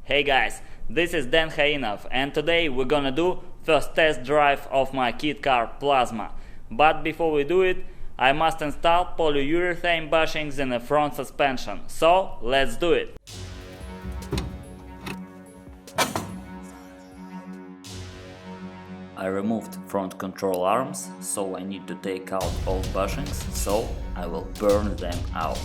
Hey guys, this is danhainovmedia and today we're gonna do first test drive of my kit car Plazma. But before we do it, I must install polyurethane bushings in the front suspension. So let's do it! I removed front control arms, so I need to take out all bushings, so I will burn them out.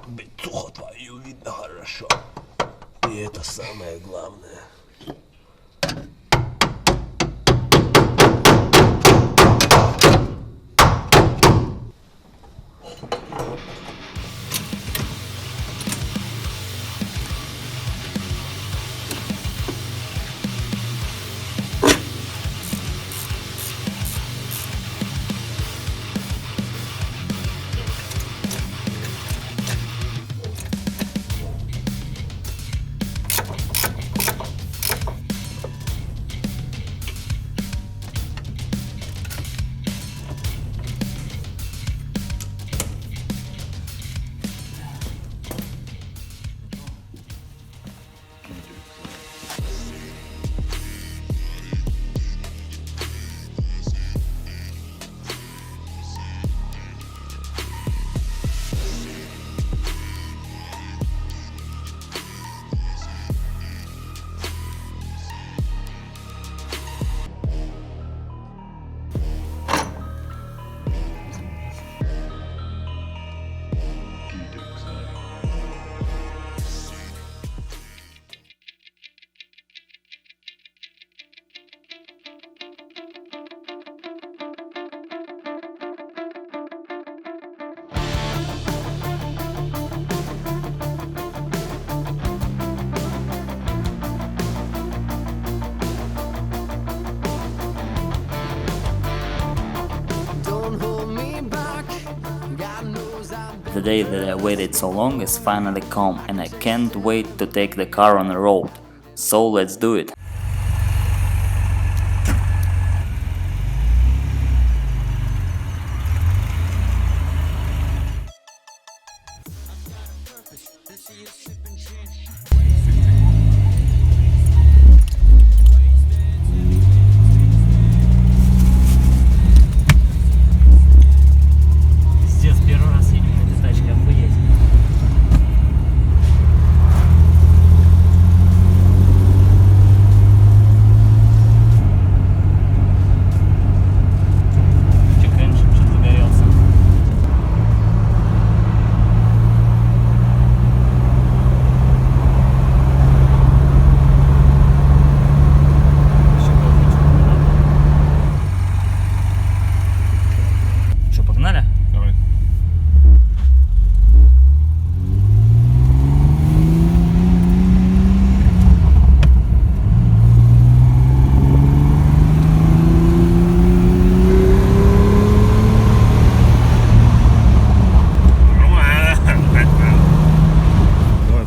Битуха твою видно хорошо. И это самое главное. The day that I waited so long is finally come and I can't wait to take the car on the road. So let's do it!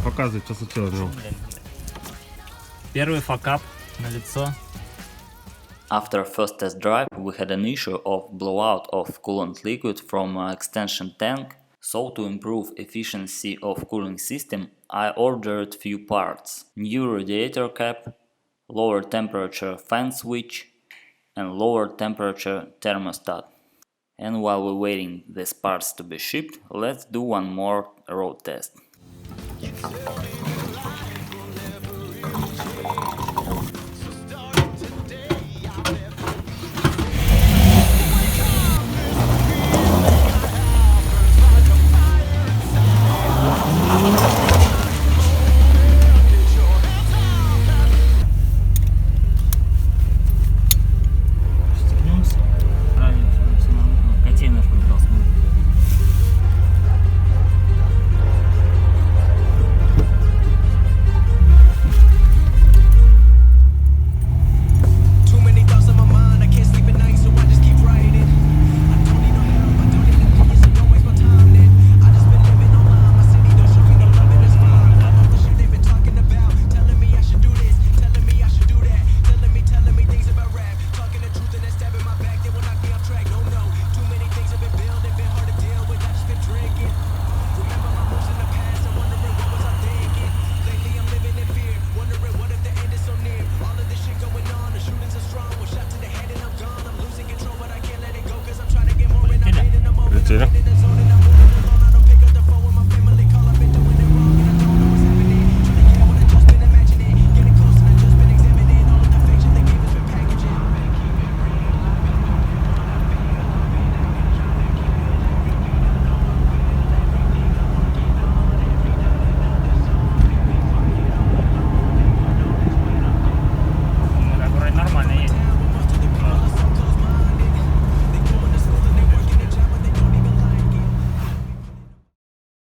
Показывай, что случилось. Первый факап на лицо. After first test drive we had an issue of blowout of coolant liquid from extension tank, so to improve efficiency of cooling system I ordered few parts: new radiator cap, lower temperature fan switch and lower temperature thermostat. And while we're waiting these parts to be shipped, let's do one more road test.